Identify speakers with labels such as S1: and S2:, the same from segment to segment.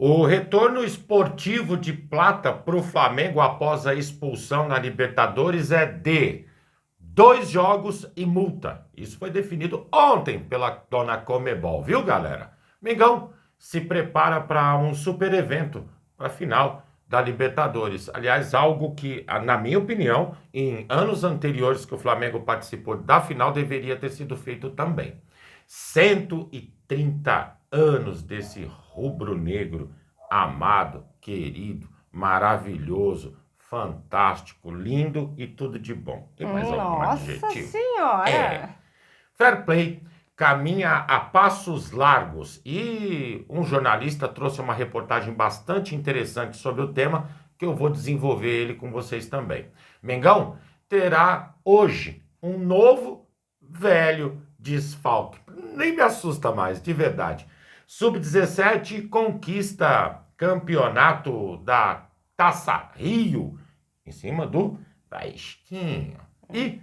S1: O retorno esportivo de Plata para o Flamengo após a expulsão na Libertadores é de 2 jogos e multa. Isso foi definido ontem pela dona Comebol, viu, galera? Mengão se prepara para um super evento, para a final da Libertadores. Aliás, algo que, na minha opinião, em anos anteriores que o Flamengo participou da final, deveria ter sido feito também. 130 anos desse rubro-negro amado, querido, maravilhoso, fantástico, lindo e tudo de bom. Tem mais algum
S2: Nossa
S1: adjetivo?
S2: Senhora!
S1: Fair Play caminha a passos largos e um jornalista trouxe uma reportagem bastante interessante sobre o tema que eu vou desenvolver ele com vocês também. Mengão terá hoje um novo velho desfalque. Nem me assusta mais, de verdade. Sub-17 conquista campeonato da Taça Rio em cima do Vasquinho. E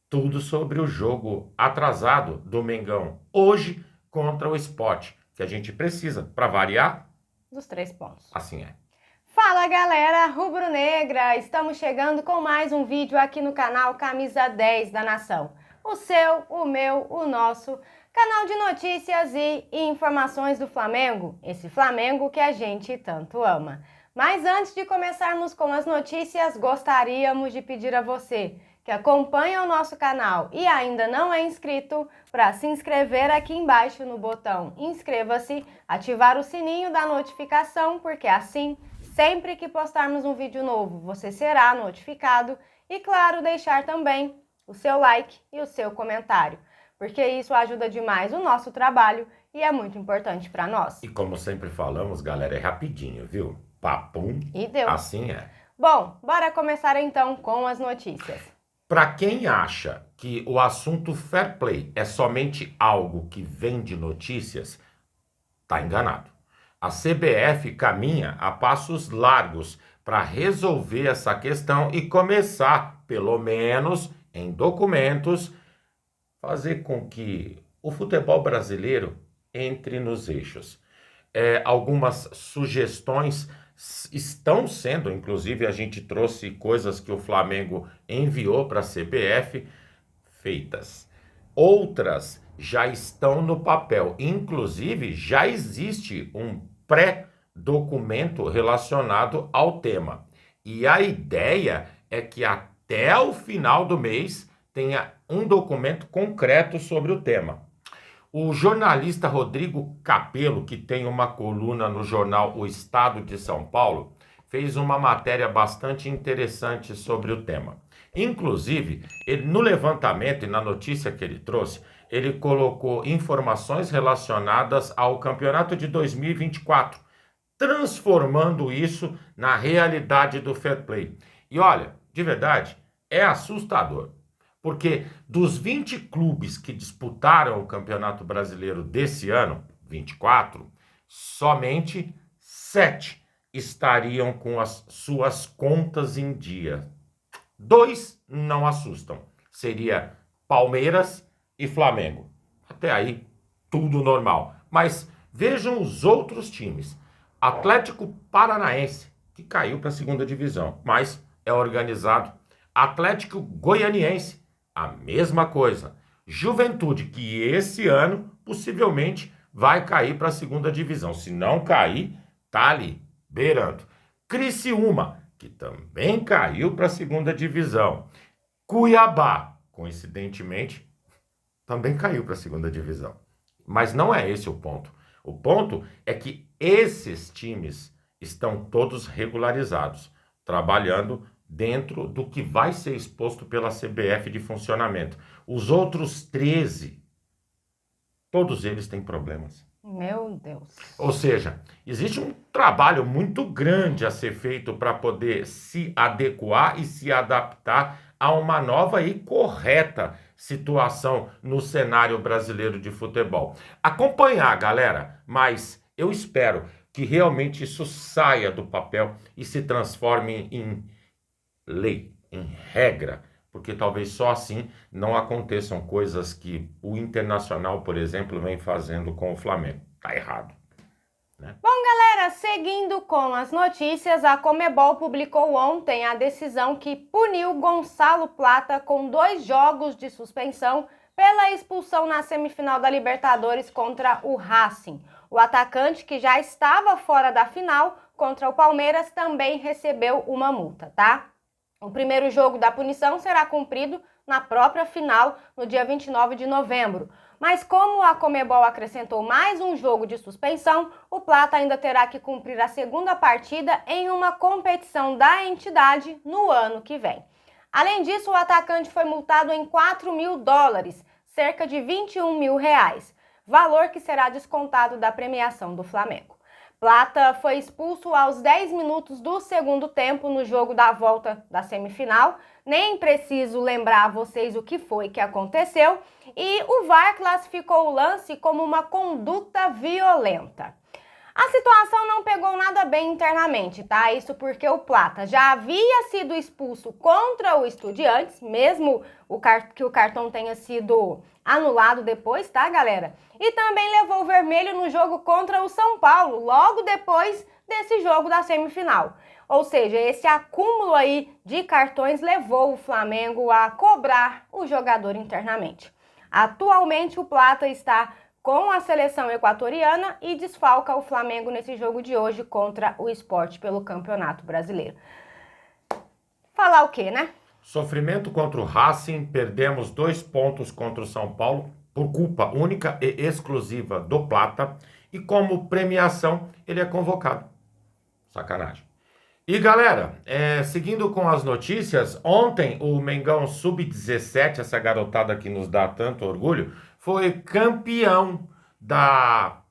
S1: tudo sobre o jogo atrasado do Mengão hoje contra o Sport, que a gente precisa, para variar,
S2: Dos 3 pontos.
S1: assim é.
S2: Fala galera rubro-negra, estamos chegando com mais um vídeo aqui no canal Camisa 10 da Nação. O seu, o meu, o nosso canal de notícias e informações do Flamengo, esse Flamengo que a gente tanto ama. Mas antes de começarmos com as notícias, gostaríamos de pedir a você que acompanha o nosso canal e ainda não é inscrito, para se inscrever aqui embaixo no botão inscreva-se, ativar o sininho da notificação, porque assim, sempre que postarmos um vídeo novo, você será notificado e, claro, deixar também o seu like e o seu comentário, porque isso ajuda demais o nosso trabalho e é muito importante para nós.
S1: E como sempre falamos, galera, é rapidinho, viu? Papum,
S2: E deu.
S1: assim é.
S2: Bom, bora começar então com as notícias.
S1: Para quem acha que o assunto fair play é somente algo que vem de notícias, tá enganado. A CBF caminha a passos largos para resolver essa questão e começar, pelo menos em documentos, fazer com que o futebol brasileiro entre nos eixos. Algumas sugestões estão sendo, inclusive a gente trouxe coisas que o Flamengo enviou para a CBF feitas. Outras já estão no papel, inclusive já existe um pré-documento relacionado ao tema. E a ideia é que até o final do mês tenha um documento concreto sobre o tema. O jornalista Rodrigo Capello, que tem uma coluna no jornal O Estado de São Paulo, fez uma matéria bastante interessante sobre o tema. Inclusive, no levantamento e na notícia que ele trouxe, ele colocou informações relacionadas ao campeonato de 2024, transformando isso na realidade do fair play. E olha, de verdade, é assustador. Porque dos 20 clubes que disputaram o Campeonato Brasileiro desse ano, 24, somente 7 estariam com as suas contas em dia. 2 não assustam. Seria Palmeiras e Flamengo. Até aí, tudo normal. Mas vejam os outros times. Atlético Paranaense, que caiu para a segunda divisão, mas é organizado. Atlético Goianiense, a mesma coisa. Juventude, que esse ano possivelmente vai cair para a segunda divisão. Se não cair, tá ali, beirando. Criciúma, que também caiu para a segunda divisão. Cuiabá, coincidentemente, também caiu para a segunda divisão. Mas não é esse o ponto. O ponto é que esses times estão todos regularizados, trabalhando dentro do que vai ser exposto pela CBF de funcionamento. Os outros 13, todos eles têm problemas.
S2: Meu Deus.
S1: Ou seja, existe um trabalho muito grande a ser feito para poder se adequar e se adaptar a uma nova e correta situação no cenário brasileiro de futebol. Acompanhar, galera, mas eu espero que realmente isso saia do papel e se transforme em lei, em regra, porque talvez só assim não aconteçam coisas que o Internacional, por exemplo, vem fazendo com o Flamengo. Tá errado. né?
S2: Bom, galera, seguindo com as notícias, a Conmebol publicou ontem a decisão que puniu Gonçalo Plata com 2 jogos de suspensão pela expulsão na semifinal da Libertadores contra o Racing. O atacante, que já estava fora da final contra o Palmeiras, também recebeu uma multa, tá? O primeiro jogo da punição será cumprido na própria final, no dia 29 de novembro. Mas como a Conmebol acrescentou mais um jogo de suspensão, o Plata ainda terá que cumprir a segunda partida em uma competição da entidade no ano que vem. Além disso, o atacante foi multado em $4.000, cerca de R$21 mil, valor que será descontado da premiação do Flamengo. Plata foi expulso aos 10 minutos do segundo tempo no jogo da volta da semifinal. Nem preciso lembrar a vocês o que foi que aconteceu. E o VAR classificou o lance como uma conduta violenta. A situação não pegou nada bem internamente, tá? Isso porque o Plata já havia sido expulso contra o Estudiantes, mesmo que o cartão tenha sido anulado depois, tá, galera? E também levou o vermelho no jogo contra o São Paulo, logo depois desse jogo da semifinal. Ou seja, esse acúmulo aí de cartões levou o Flamengo a cobrar o jogador internamente. Atualmente, o Plata está com a seleção equatoriana e desfalca o Flamengo nesse jogo de hoje contra o Sport pelo Campeonato Brasileiro. Falar o quê, né?
S1: Sofrimento contra o Racing, perdemos 2 pontos contra o São Paulo por culpa única e exclusiva do Plata e como premiação ele é convocado. Sacanagem. E galera, seguindo com as notícias, ontem o Mengão Sub-17, essa garotada que nos dá tanto orgulho, foi campeão da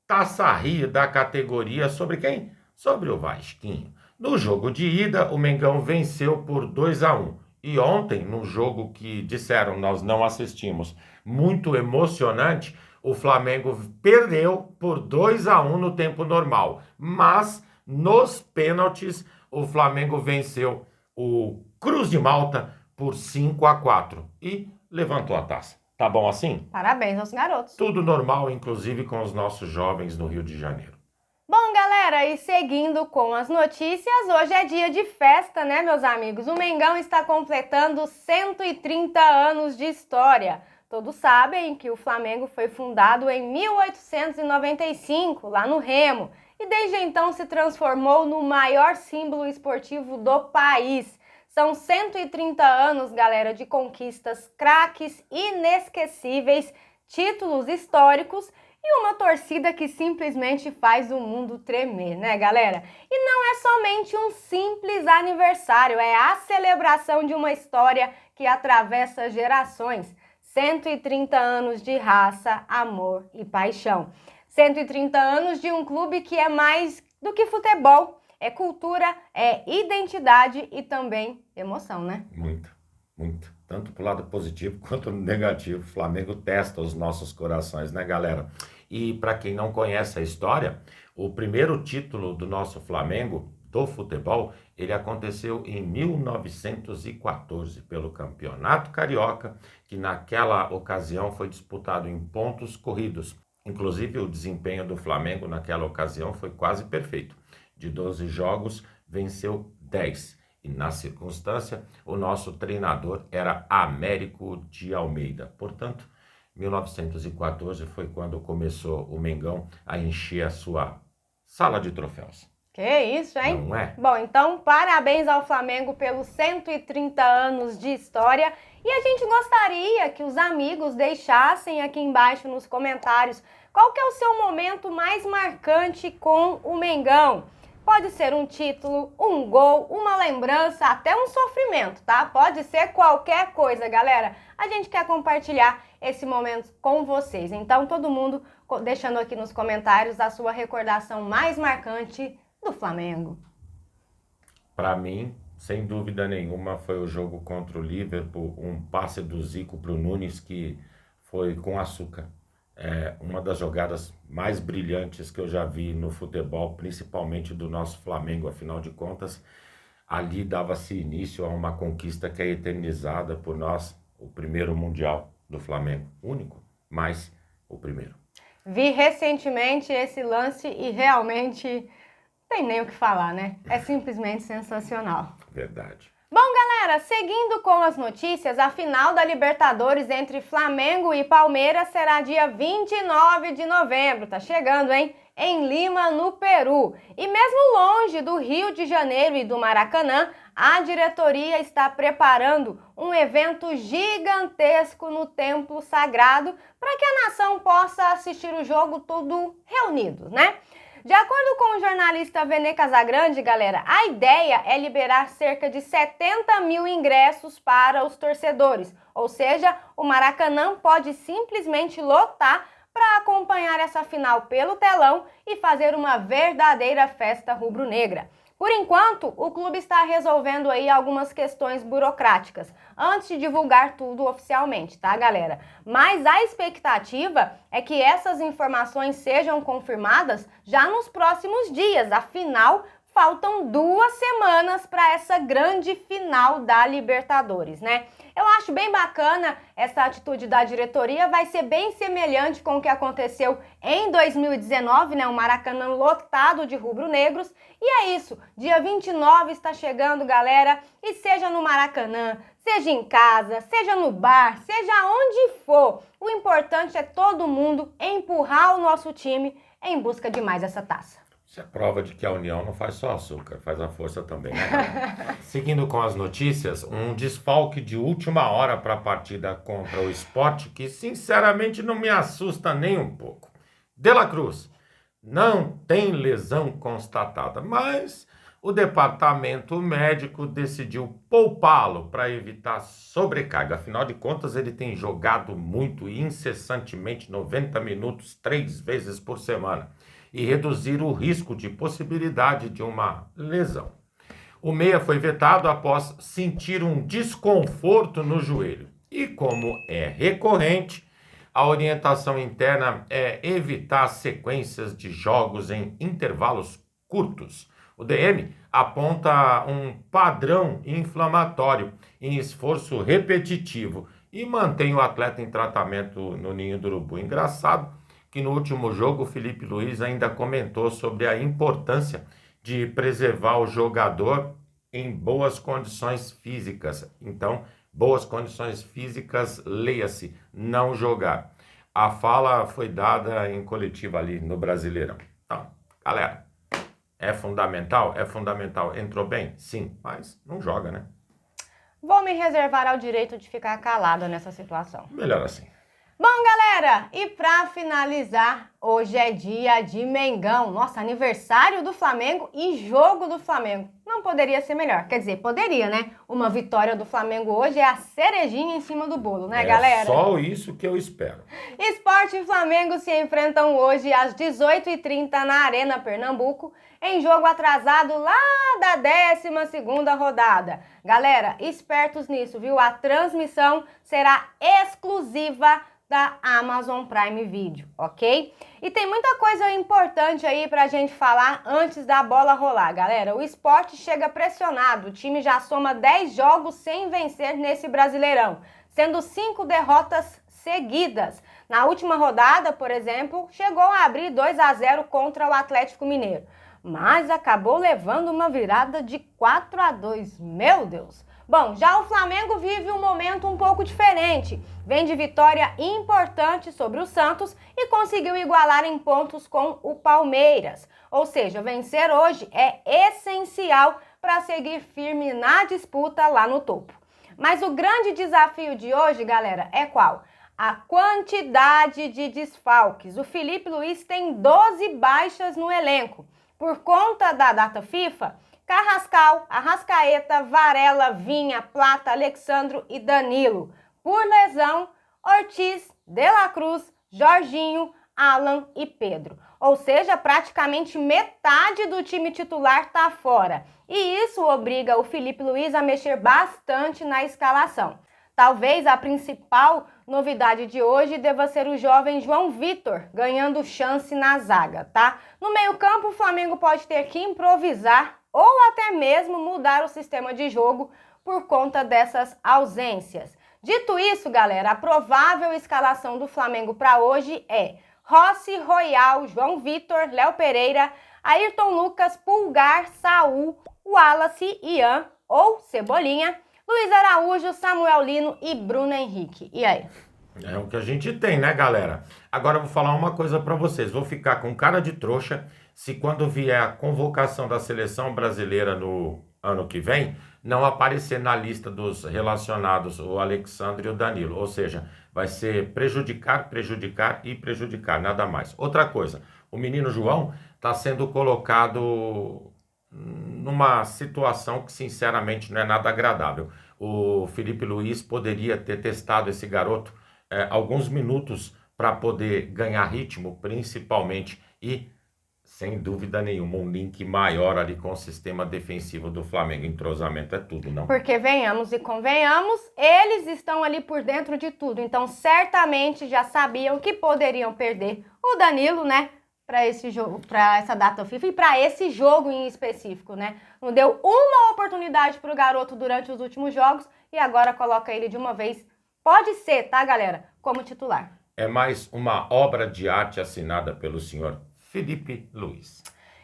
S1: Taça Rio da categoria sobre quem? Sobre o Vasquinho. No jogo de ida, o Mengão venceu por 2-1. E ontem, no jogo que disseram nós não assistimos, muito emocionante, o Flamengo perdeu por 2-1 no tempo normal. Mas nos pênaltis, o Flamengo venceu o Cruz de Malta por 5-4 e levantou a taça. Tá bom assim?
S2: Parabéns aos garotos.
S1: Tudo normal, inclusive com os nossos jovens no Rio de Janeiro.
S2: Bom, galera, e seguindo com as notícias, hoje é dia de festa, né, meus amigos? O Mengão está completando 130 anos de história. Todos sabem que o Flamengo foi fundado em 1895, lá no Remo, e desde então se transformou no maior símbolo esportivo do país. São 130 anos, galera, de conquistas, craques inesquecíveis, títulos históricos e uma torcida que simplesmente faz o mundo tremer, né, galera? E não é somente um simples aniversário, é a celebração de uma história que atravessa gerações. 130 anos de raça, amor e paixão. 130 anos de um clube que é mais do que futebol. É cultura, é identidade e também emoção, né?
S1: Muito, muito. Tanto pro lado positivo quanto no negativo. O Flamengo testa os nossos corações, né, galera? E para quem não conhece a história, o primeiro título do nosso Flamengo do futebol, ele aconteceu em 1914 pelo Campeonato Carioca, que naquela ocasião foi disputado em pontos corridos. Inclusive, o desempenho do Flamengo naquela ocasião foi quase perfeito. De 12 jogos, venceu 10. E na circunstância, o nosso treinador era Américo de Almeida. Portanto, 1914 foi quando começou o Mengão a encher a sua sala de troféus.
S2: Que isso, hein?
S1: Não é?
S2: Bom, então, parabéns ao Flamengo pelos 130 anos de história. E a gente gostaria que os amigos deixassem aqui embaixo nos comentários qual que é o seu momento mais marcante com o Mengão. Pode ser um título, um gol, uma lembrança, até um sofrimento, tá? Pode ser qualquer coisa, galera. A gente quer compartilhar esse momento com vocês. Então, todo mundo deixando aqui nos comentários a sua recordação mais marcante do Flamengo.
S1: Para mim, sem dúvida nenhuma, foi o jogo contra o Liverpool, um passe do Zico para o Nunes que foi com açúcar. É uma das jogadas mais brilhantes que eu já vi no futebol, principalmente do nosso Flamengo. Afinal de contas, ali dava-se início a uma conquista que é eternizada por nós, o primeiro Mundial do Flamengo. Único, mas o primeiro.
S2: Vi recentemente esse lance e realmente não tem nem o que falar, né? É simplesmente sensacional.
S1: Verdade.
S2: Bom, galera, seguindo com as notícias, a final da Libertadores entre Flamengo e Palmeiras será dia 29 de novembro. Tá chegando, hein? Em Lima, no Peru. E mesmo longe do Rio de Janeiro e do Maracanã, a diretoria está preparando um evento gigantesco no Templo Sagrado para que a nação possa assistir o jogo todo reunidos, né? De acordo com o jornalista Vene Casagrande, galera, a ideia é liberar cerca de 70 mil ingressos para os torcedores. Ou seja, o Maracanã pode simplesmente lotar para acompanhar essa final pelo telão e fazer uma verdadeira festa rubro-negra. Por enquanto, o clube está resolvendo aí algumas questões burocráticas antes de divulgar tudo oficialmente, tá, galera? Mas a expectativa é que essas informações sejam confirmadas já nos próximos dias. Afinal, faltam 2 semanas para essa grande final da Libertadores, né? Eu acho bem bacana essa atitude da diretoria, vai ser bem semelhante com o que aconteceu em 2019, né? O Maracanã lotado de rubro-negros. E é isso, dia 29 está chegando, galera, e seja no Maracanã, seja em casa, seja no bar, seja onde for, o importante é todo mundo empurrar o nosso time em busca de mais essa taça.
S1: Isso é prova de que a união não faz só açúcar, faz a força também, né? Seguindo com as notícias, um desfalque de última hora para a partida contra o Sport, que sinceramente não me assusta nem um pouco. De la Cruz não tem lesão constatada, mas o departamento médico decidiu poupá-lo para evitar sobrecarga. Afinal de contas, ele tem jogado muito e incessantemente 90 minutos 3 vezes por semana e reduzir o risco de possibilidade de uma lesão. O meia foi vetado após sentir um desconforto no joelho. E como é recorrente, a orientação interna é evitar sequências de jogos em intervalos curtos. O DM aponta um padrão inflamatório em esforço repetitivo e mantém o atleta em tratamento no ninho do urubu. Engraçado que no último jogo o Felipe Luiz ainda comentou sobre a importância de preservar o jogador em boas condições físicas. Então, boas condições físicas, leia-se, não jogar. A fala foi dada em coletiva ali no Brasileirão. Então, galera, é fundamental? É fundamental. Entrou bem? Sim, mas não joga, né?
S2: Vou me reservar ao direito de ficar calada nessa situação.
S1: Melhor assim.
S2: Bom, galera, e para finalizar, hoje é dia de Mengão, nosso aniversário do Flamengo e jogo do Flamengo. Não poderia ser melhor, quer dizer, poderia, né? Uma vitória do Flamengo hoje é a cerejinha em cima do bolo, né, galera?
S1: É só isso que eu espero.
S2: Sport e Flamengo se enfrentam hoje às 18h30 na Arena Pernambuco, em jogo atrasado lá da 12ª rodada. Galera, espertos nisso, viu? A transmissão será exclusiva da Amazon Prime Video, ok? E tem muita coisa importante aí pra gente falar antes da bola rolar, galera. O Sport chega pressionado, o time já soma 10 jogos sem vencer nesse Brasileirão, sendo 5 derrotas seguidas. Na última rodada, por exemplo, chegou a abrir 2-0 contra o Atlético Mineiro, mas acabou levando uma virada de 4-2, meu Deus! Bom, já o Flamengo vive um momento um pouco diferente. Vem de vitória importante sobre o Santos e conseguiu igualar em pontos com o Palmeiras. Ou seja, vencer hoje é essencial para seguir firme na disputa lá no topo. Mas o grande desafio de hoje, galera, é qual? A quantidade de desfalques. O Felipe Luiz tem 12 baixas no elenco. Por conta da data FIFA, Carrascal, Arrascaeta, Varela, Vinha, Plata, Alexandro e Danilo. Por lesão, Ortiz, De la Cruz, Jorginho, Alan e Pedro. Ou seja, praticamente metade do time titular está fora. E isso obriga o Felipe Luiz a mexer bastante na escalação. Talvez a principal novidade de hoje deva ser o jovem João Vitor, ganhando chance na zaga, tá? No meio-campo, o Flamengo pode ter que improvisar ou até mesmo mudar o sistema de jogo por conta dessas ausências. Dito isso, galera, a provável escalação do Flamengo para hoje é Rossi, Royal, João Vitor, Léo Pereira, Ayrton Lucas, Pulgar, Saul, Wallace, Ian ou Cebolinha, Luiz Araújo, Samuel Lino e Bruno Henrique. E aí?
S1: É o que a gente tem, né, galera? Agora eu vou falar uma coisa para vocês. Vou ficar com cara de trouxa se quando vier a convocação da seleção brasileira no ano que vem, não aparecer na lista dos relacionados o Alexandre e o Danilo. Ou seja, vai ser prejudicar, prejudicar e prejudicar, nada mais. Outra coisa, o menino João está sendo colocado numa situação que sinceramente não é nada agradável. O Felipe Luiz poderia ter testado esse garoto alguns minutos para poder ganhar ritmo, principalmente, e sem dúvida nenhuma um link maior ali com o sistema defensivo do Flamengo. Entrosamento é tudo, não?
S2: Porque venhamos e convenhamos, eles estão ali por dentro de tudo, então certamente já sabiam que poderiam perder o Danilo, né? Para esse jogo, para essa data FIFA e para esse jogo em específico, né? Não deu uma oportunidade para o garoto durante os últimos jogos e agora coloca ele de uma vez. Pode ser, tá, galera? Como titular.
S1: É mais uma obra de arte assinada pelo senhor Felipe Luiz.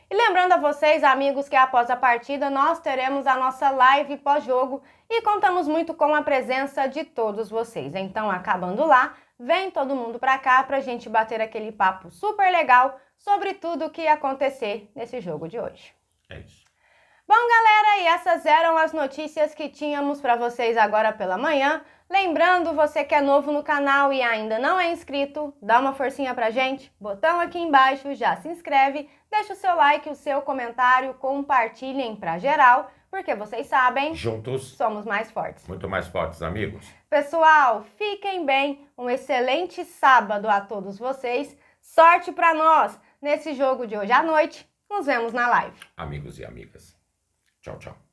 S2: E lembrando a vocês, amigos, que após a partida nós teremos a nossa live pós-jogo e contamos muito com a presença de todos vocês. Então, acabando lá, vem todo mundo pra cá pra gente bater aquele papo super legal sobre tudo o que ia acontecer nesse jogo de hoje.
S1: É isso.
S2: Bom, galera, e essas eram as notícias que tínhamos para vocês agora pela manhã. Lembrando, você que é novo no canal e ainda não é inscrito, dá uma forcinha pra gente, botão aqui embaixo, já se inscreve, deixa o seu like, o seu comentário, compartilhem pra geral, porque vocês sabem,
S1: juntos
S2: somos mais fortes.
S1: Muito mais fortes, amigos.
S2: Pessoal, fiquem bem, um excelente sábado a todos vocês, sorte pra nós nesse jogo de hoje à noite, nos vemos na live.
S1: Amigos e amigas. Tchau, tchau.